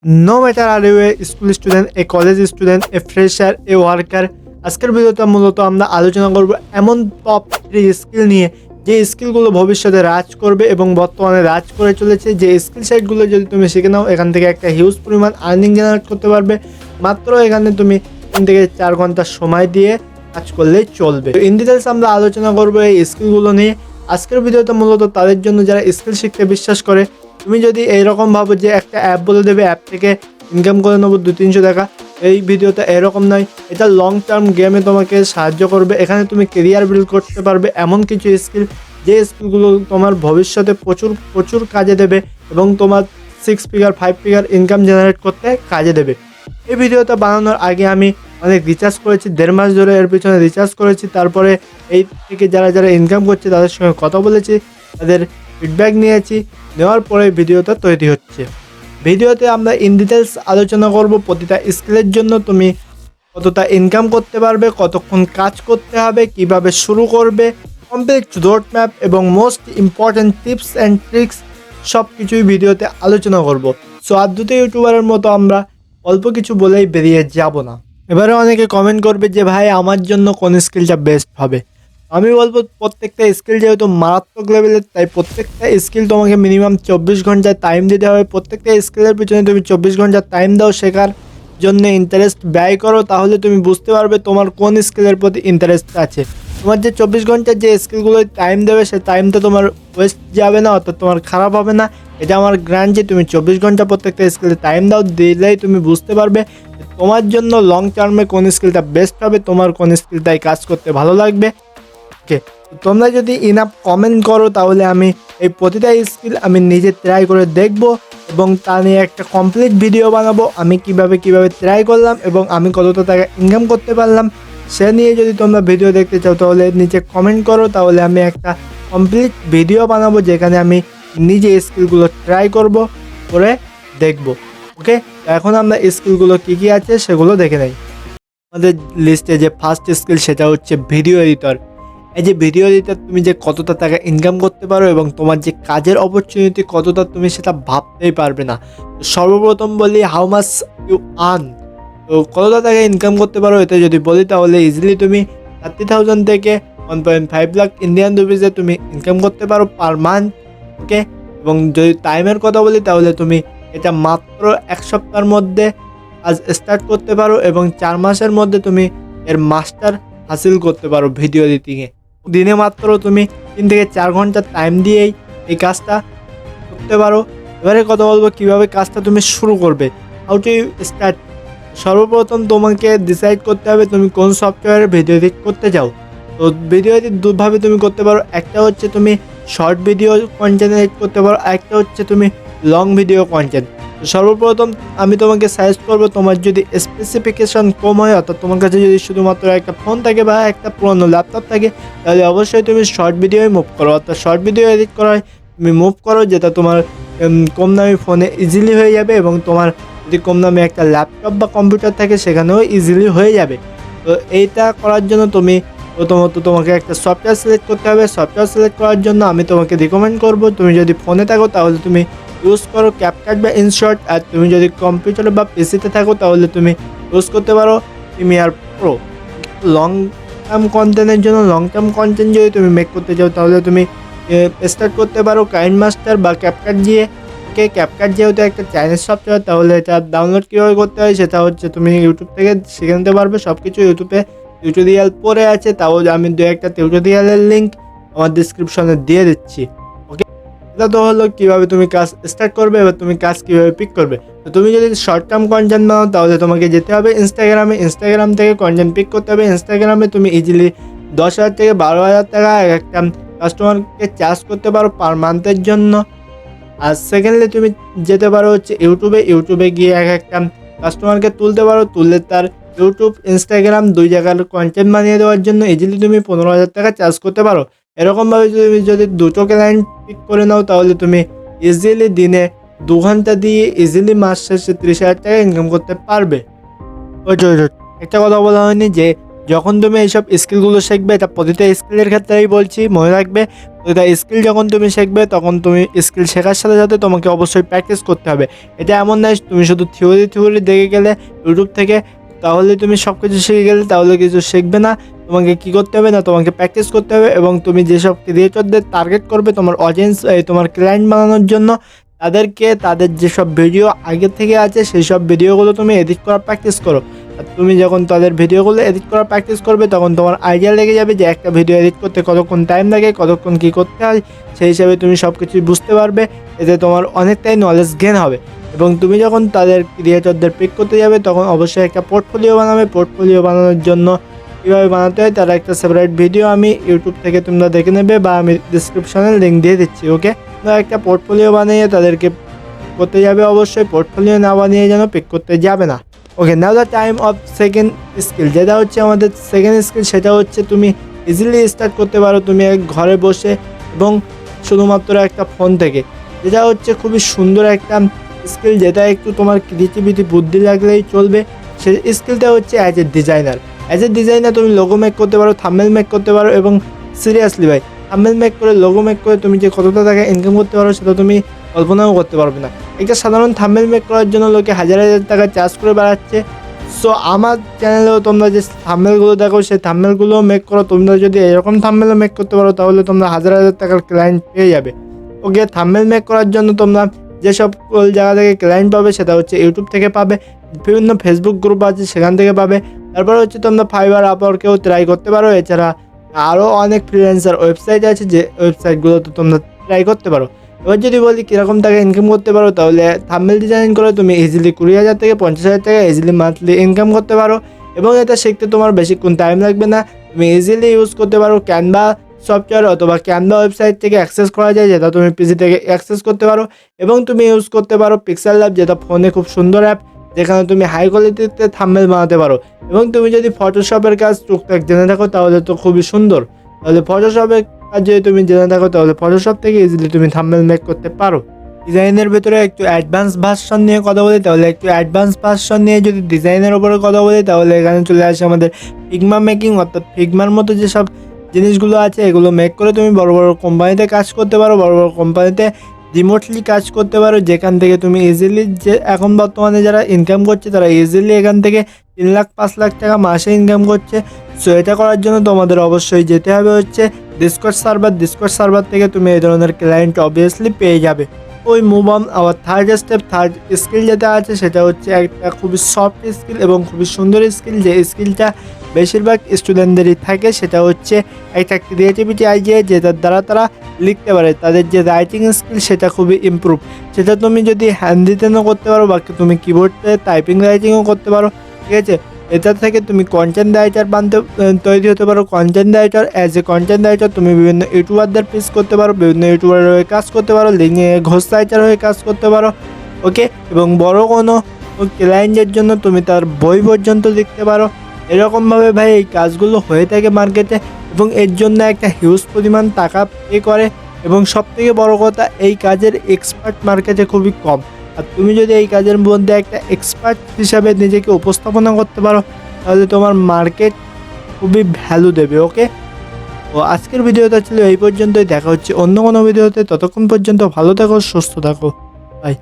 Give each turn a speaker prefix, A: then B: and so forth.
A: No matter are you a school student, a college student, a fresher, a worker. আজকের ভিডিওতে মূলত আমরা আলোচনা করব এমন টপ 3 স্কিল নিয়ে যে স্কিলগুলো ভবিষ্যতে রাজ করবে এবং বর্তমানে রাজ করে চলেছে। যে স্কিল সেটগুলো যদি তুমি শিখে নাও এখান থেকে একটা হিউজ পরিমাণ আর্নিং জেনারেট করতে পারবে। মাত্র এখানে তুমি 3 থেকে 4 ঘন্টা সময় দিয়ে কাজ করলেই চলবে। ইন ডিটেলস আমরা আলোচনা করব এই স্কিলগুলো নিয়ে। আজকের ভিডিওতে মূলত তাদের জন্য যারা স্কিল শিখতে বিশ্বাস করে। তুমি যদি এইরকম ভাবো যে একটা অ্যাপ বলে দেবে, অ্যাপ থেকে ইনকাম করে নেবো 200-300 টাকা, এই ভিডিওটা এরকম নয়। এটা লং টার্ম গেমে তোমাকে সাহায্য করবে। এখানে তুমি কেরিয়ার বিল্ড করতে পারবে এমন কিছু স্কিল, যে স্কিলগুলো তোমার ভবিষ্যতে প্রচুর প্রচুর কাজে দেবে এবং তোমার 6 ফিগার 5 ফিগার ইনকাম জেনারেট করতে কাজে দেবে। এই ভিডিওটা বানানোর আগে আমি অনেক রিচার্জ করেছি, 1.5 মাস ধরে এর পিছনে রিচার্জ করেছি। তারপরে এই থেকে যারা যারা ইনকাম করছে তাদের সঙ্গে কথা বলেছি, তাদের ফিডব্যাক নিয়েছি, নেওয়ার পরে ভিডিওটা তৈরি হচ্ছে। ভিডিওতে আমরা ইন ডিটেলস আলোচনা করব প্রতিটা স্কিলের জন্য তুমি কতটা ইনকাম করতে পারবে, কতক্ষণ কাজ করতে হবে, কিভাবে শুরু করবে, কমপ্লিট রোড ম্যাপ এবং most important tips and tricks সব কিছুই ভিডিওতে আলোচনা করব। সো আর দুটো ইউটিউবারের মতো আমরা অল্প কিছু বলেই বেরিয়ে যাব না। এবারে অনেকে কমেন্ট করবে যে ভাই আমার জন্য কোন স্কিলটা বেস্ট হবে। আমি বলবো প্রত্যেকটা স্কিল যেহেতু মারাত্মক লেভেলের, তাই প্রত্যেকটা স্কিল তোমাকে মিনিমাম 24 ঘন্টা টাইম দিতে হবে। প্রত্যেকটা স্কিলের পিছনে তুমি 24 ঘন্টা টাইম দাও, শেখার জন্য ইন্টারেস্ট ব্যয় করো, তাহলে তুমি বুঝতে পারবে তোমার কোন স্কিলের প্রতি ইন্টারেস্ট আছে। তোমার যে 24 ঘন্টার যে স্কিলগুলো টাইম দেবে, সেই টাইমটা তোমার ওয়েস্ট যাবে না, অর্থাৎ তোমার খারাপ হবে না। এটা আমার গ্রান্ট যে তুমি 24 ঘন্টা প্রত্যেকটা স্কিলে টাইম দাও, দিলেই তুমি বুঝতে পারবে তোমার জন্য লং টার্মে কোন স্কিলটা বেস্ট হবে, তোমার কোন স্কিলটাই কাজ করতে ভালো লাগবে। ওকে, তোমরা যদি ইনাফ কমেন্ট করো তাহলে আমি এই প্রতিটা স্কিল আমি নিজে ট্রাই করে দেখব এবং তা নিয়ে একটা কমপ্লিট ভিডিও বানাবো। আমি কিভাবে ট্রাই করলাম এবং আমি কতটা টাকা ইনকাম করতে পারলাম সে নিয়ে যদি তোমরা ভিডিও দেখতে চাও তাহলে নিচে কমেন্ট করো, তাহলে আমি একটা কমপ্লিট ভিডিও বানাবো যেখানে আমি নিজে স্কিলগুলো ট্রাই করব, করে দেখব। ওকে, এখন আমরা স্কিলগুলো কী কী আছে সেগুলো দেখে নেই। আমাদের লিস্টে যে ফার্স্ট স্কিল সেটা হচ্ছে ভিডিও এডিটর। এই যে ভিডিও এডিটর, তুমি যে কতটা টাকা ইনকাম করতে পারো এবং তোমার যে কাজের অপরচুনিটি কতটা, তুমি সেটা ভাবতেই পারবে না। তো সর্বপ্রথম বলি হাউ মাচ ইউ আর্ন। তো কতটা টাকা ইনকাম করতে পারো এটা যদি বলি তাহলে ইজিলি তুমি 30,000 থেকে 1.5 লাখ ইন্ডিয়ান রুপিজে তুমি ইনকাম করতে পারো পার মান্থ। ওকে, এবং যদি টাইমের কথা বলি তাহলে তুমি এটা মাত্র 1 সপ্তাহের মধ্যে কাজ স্টার্ট করতে পারো এবং 4 মাসের মধ্যে তুমি এর মাস্টার হাসিল করতে পারো ভিডিও এডিটিংয়ে। দিনে মাত্র তুমি 3 থেকে 4 ঘন্টা টাইম দিয়েই এই কাজটা করতে পারো। এবারে কথা বলবো কীভাবে কাজটা তুমি শুরু করবে, হাউ টু স্টার্ট। সর্বপ্রথম তোমাকে ডিসাইড করতে হবে তুমি কোন সফটওয়্যারে ভিডিও এডিট করতে চাও। তো ভিডিও এডিট দুভাবে তুমি করতে পারো, একটা হচ্ছে তুমি শর্ট ভিডিও কন্টেন্ট এডিট করতে পারো, একটা হচ্ছে তুমি লং ভিডিও কন্টেন্ট। তো সর্বপ্রথম আমি তোমাকে সাজেস্ট করবো, তোমার যদি স্পেসিফিকেশন কম হয়, অর্থাৎ তোমার কাছে যদি শুধুমাত্র একটা ফোন থাকে বা একটা পুরনো ল্যাপটপ থাকে, তাহলে অবশ্যই তুমি শর্ট ভিডিওই মুভ করো, অর্থাৎ শর্ট ভিডিও এডিট করায় তুমি মুভ করো, যেটা তোমার কম দামি ফোনে ইজিলি হয়ে যাবে এবং তোমার যদি কম দামি একটা ল্যাপটপ বা কম্পিউটার থাকে সেখানেও ইজিলি হয়ে যাবে। তো এইটা করার জন্য তুমি প্রথমত তোমাকে একটা সফটওয়্যার সিলেক্ট করতে হবে। সফটওয়্যার সিলেক্ট করার জন্য আমি তোমাকে রিকমেন্ড করব, তুমি যদি ফোনে থাকো তাহলে তুমি ইউজ করো ক্যাপকাট বা ইনশর্ট, আর তুমি যদি কম্পিউটার বা পিসিতে থাকো তাহলে তুমি ইউজ করতে পারো প্রিমিয়ার প্রো। লং টার্ম কন্টেন্টের জন্য, লং টার্ম কন্টেন্ট যদি তুমি মেক করতে চাও তাহলে তুমি স্টার্ট করতে পারো কাইনমাস্টার বা ক্যাপকাট দিয়ে। ওকে, ক্যাপকাট যেহেতু একটা চাইনিজ সফটওয়্যার, তাহলে এটা ডাউনলোড কীভাবে করতে হয় সেটা হচ্ছে তুমি ইউটিউব থেকে শিখে নিতে পারবে। সব কিছু ইউটিউবে টিউটোরিয়াল পড়ে আছে, তাও আমি 2-1টা টিউটোরিয়ালের লিঙ্ক আমার ডিসক্রিপশনে দিয়ে দিচ্ছি। ওকে, এটা তো হলো কীভাবে তুমি কাজ স্টার্ট করবে। এবার তুমি কাজ কীভাবে পিক করবে। তো তুমি যদি শর্ট টার্ম কন্টেন্ট নাও তাহলে তোমাকে যেতে হবে ইনস্টাগ্রামে। ইনস্টাগ্রাম থেকে কন্টেন্ট পিক করতে হবে। ইনস্টাগ্রামে তুমি ইজিলি 10,000 থেকে 12,000 টাকা একটা কাস্টমারকে চার্জ করতে পারো পার মান্থের জন্য। আর সেকেন্ডলি তুমি যেতে পারো হচ্ছে ইউটিউবে গিয়ে একটা কাস্টমারকে তুলতে পারো, তুললে তার ইউটিউব ইনস্টাগ্রাম 2 জায়গার কন্টেন্ট বানিয়ে দেওয়ার জন্য ইজিলি তুমি 15,000 টাকা চার্জ করতে পারো। এরকমভাবে তুমি যদি দুটো ক্লায়েন্ট পিক করে নাও তাহলে তুমি ইজিলি দিনে 2 ঘন্টা দিয়ে ইজিলি মাস শেষে 30,000 টাকা ইনকাম করতে পারবে। ওই একটা কথা বলা হয়নি যে যখন তুমি এইসব স্কিলগুলো শিখবে, এটা প্রতিটা স্কিলের ক্ষেত্রেই বলছি, মনে রাখবে প্রতিটা স্কিল যখন তুমি শিখবে তখন তুমি স্কিল শেখার সাথে সাথে তোমাকে অবশ্যই প্র্যাকটিস করতে হবে। এটা এমন নয় তুমি শুধু থিওরি দেখে গেলে ইউটিউব থেকে, তাহলে তুমি সব কিছু শিখে গেলে তাহলে কিছু শিখবে না। তোমাকে কি করতে হবে না, তোমাকে প্র্যাকটিস করতে হবে এবং তুমি যেসব ক্রিয়েটরদের টার্গেট করবে তোমার অডিয়েন্স, তোমার ক্লায়েন্ট বানানোর জন্য, তাদেরকে তাদের যেসব ভিডিও আগে থেকে আছে সেই সব ভিডিওগুলো তুমি এডিট করার প্র্যাকটিস করো। আর তুমি যখন তাদের ভিডিওগুলো এডিট করার প্র্যাকটিস করবে তখন তোমার আইডিয়া লেগে যাবে যে একটা ভিডিও এডিট করতে কতক্ষণ টাইম লাগে, কতক্ষণ কী করতে হয়, সেই হিসাবে তুমি সব কিছুই বুঝতে পারবে। এতে তোমার অনেকটাই নলেজ গেন হবে এবং তুমি যখন তাদের ক্রিয়েটরদের পিক করতে যাবে তখন অবশ্যই একটা পোর্টফোলিও বানাবে। পোর্টফোলিও বানানোর জন্য কীভাবে বানাতে হয় তার একটা সেপারেট ভিডিও আমি ইউটিউব থেকে তোমরা দেখে নেবে বা আমি ডিসক্রিপশনে লিঙ্ক দিয়ে দিচ্ছি। ওকে, তোমরা একটা পোর্টফোলিও বানিয়ে তাদেরকে করতে যাবে। অবশ্যই পোর্টফোলিও না বানিয়ে যেন পিক করতে যাবে না। Okay, now the time of second skill, যেটা হচ্ছে আমাদের সেকেন্ড স্কিল, সেটা হচ্ছে তুমি ইজিলি স্টার্ট করতে পারো তুমি ঘরে বসে এবং শুধুমাত্র একটা ফোন থেকে। যেটা হচ্ছে খুবই সুন্দর একটা স্কিল, যেটা একটু তোমার ক্রিয়েটিভিটি বুদ্ধি লাগলেই চলবে। সেই স্কিলটা হচ্ছে as a designer. As a designer তুমি লোগো মেক করতে পারো, থাম্বনেল মেক করতে পারো এবং সিরিয়াসলি ভাই, থাম্বনেল মেক করে লোগো মেক করে তুমি যে কতটা টাকা ইনকাম করতে পারো সেটা তুমি কল্পনাও করতে পারবে না। একটা সাধারণ থাম্বনেল মেক করার জন্য লোকে হাজার হাজার টাকা চার্জ করে বেড়াচ্ছে। সো আমার চ্যানেলেও তোমরা যে থাম্বনেলগুলো দেখো সেই থাম্বনেলগুলোও মেক করো। তোমরা যদি এরকম থাম্বনেলও মেক করতে পারো তাহলে তোমরা হাজার হাজার টাকার ক্লায়েন্ট পেয়ে যাবে। ওকে, থাম্বনেল মেক করার জন্য তোমরা যেসব জায়গা থেকে ক্লায়েন্ট পাবে সেটা হচ্ছে ইউটিউব থেকে পাবে, বিভিন্ন ফেসবুক গ্রুপ আছে সেখান থেকে পাবে। তারপর হচ্ছে তোমরা ফাইবার, আপওয়ার্কেও ট্রাই করতে পারো। এছাড়া আরও অনেক ফ্রিল্যান্সার ওয়েবসাইট আছে যে ওয়েবসাইটগুলোতে তোমরা ট্রাই করতে পারো। এবার যদি বলি কীরকম টাকা ইনকাম করতে পারো, তাহলে থাম্বনেল ডিজাইন করে তুমি ইজিলি 20,000 থেকে 50,000 টাকা ইজিলি মান্থলি ইনকাম করতে পারো এবং এটা শিখতে তোমার বেশিক্ষণ টাইম লাগবে না। তুমি ইজিলি ইউজ করতে পারো ক্যানভা সফটওয়্যার অথবা ক্যানভা ওয়েবসাইট থেকে অ্যাক্সেস করা যায়, যেটা তুমি পিসি থেকে অ্যাক্সেস করতে পারো। এবং তুমি ইউজ করতে পারো পিক্সেল ল্যাব, যেটা ফোনে খুব সুন্দর অ্যাপ, যেখানে তুমি হাই কোয়ালিটিতে থাম্বনেল বানাতে পারো। এবং তুমি যদি ফটোশপের কাজ টুকটাক জেনে থাকো তাহলে তো খুবই সুন্দর। তাহলে ফটোশপের কাজ যদি তুমি জেনে থাকো তাহলে ফটোশপ থেকে ইজিলি তুমি থাম্বনেল মেক করতে পারো। ডিজাইনের ভেতরে একটু অ্যাডভান্স ভার্সন নিয়ে কথা বলি, তাহলে একটু অ্যাডভান্স ভার্সন নিয়ে যদি ডিজাইনের ওপরে কথা বলি তাহলে এখানে চলে আসে আমাদের ফিগমা মেকিং। অর্থাৎ ফিগমার মতো যেসব জিনিসগুলো আছে এগুলো মেক করে তুমি বড় বড় কোম্পানিতে কাজ করতে পারো, বড় বড় কোম্পানিতে রিমোটলি কাজ করতে পারো, যেখান থেকে তুমি ইজিলি, যে এখন বর্তমানে যারা ইনকাম করছে তারা ইজিলি এখান থেকে 3 লাখ 5 লাখ টাকা মাসে ইনকাম করছে। সো এটা করার জন্য তোমাদের অবশ্যই যেতে হবে হচ্ছে ডিসকর্ড সার্ভার। ডিসকর্ড সার্ভার থেকে তুমি এই ধরনের ক্লায়েন্ট অবভিয়াসলি পেয়ে যাবে। ওই move on our third step, third skill যেটা আছে সেটা হচ্ছে একটা খুবই সফট স্কিল এবং খুবই সুন্দর স্কিল, যে স্কিলটা বেশিরভাগ স্টুডেন্টদেরই থাকে। সেটা হচ্ছে একটা ক্রিয়েটিভিটি আইডিয়া, যেটার দ্বারা তারা লিখতে পারে। তাদের যে রাইটিং স্কিল সেটা খুবই ইমপ্রুভ। সেটা তুমি যদি হ্যান্ড রিটেনও করতে পারো বা তুমি কিবোর্ডে টাইপিং রাইটিংও করতে পারো, ঠিক আছে। এটা থেকে তুমি কন্টেন্ট রাইটার তৈরি হতে পারো। Content writer, as a content writer তুমি বিভিন্ন ইউটিউবারদের পিচ করতে পারো, বিভিন্ন ইউটিউবারের হয়ে কাজ করতে পারো, লিঙ্কে ঘোষ রাইটার হয়ে কাজ করতে পারো। ওকে, এবং বড় কোনো ক্লায়েন্টের জন্য তুমি তার বই পর্যন্ত লিখতে পারো। এরকমভাবে ভাই এই কাজগুলো হয়ে থাকে মার্কেটে এবং এর জন্য একটা হিউজ পরিমাণ টাকা পে করে। এবং সবথেকে বড় কথা, এই কাজের এক্সপার্ট মার্কেটে খুবই কম। আর তুমি যদি এই কাজের মধ্যে একটা এক্সপার্ট হিসাবে নিজেকে উপস্থাপনা করতে পারো তাহলে তোমার মার্কেট খুবই ভ্যালু দেবে। ওকে, তো আজকের ভিডিওটা ছিল এই পর্যন্তই। দেখা হচ্ছে অন্য কোনো ভিডিওতে। ততক্ষণ পর্যন্ত ভালো থাকো, সুস্থ থাকো, বাই।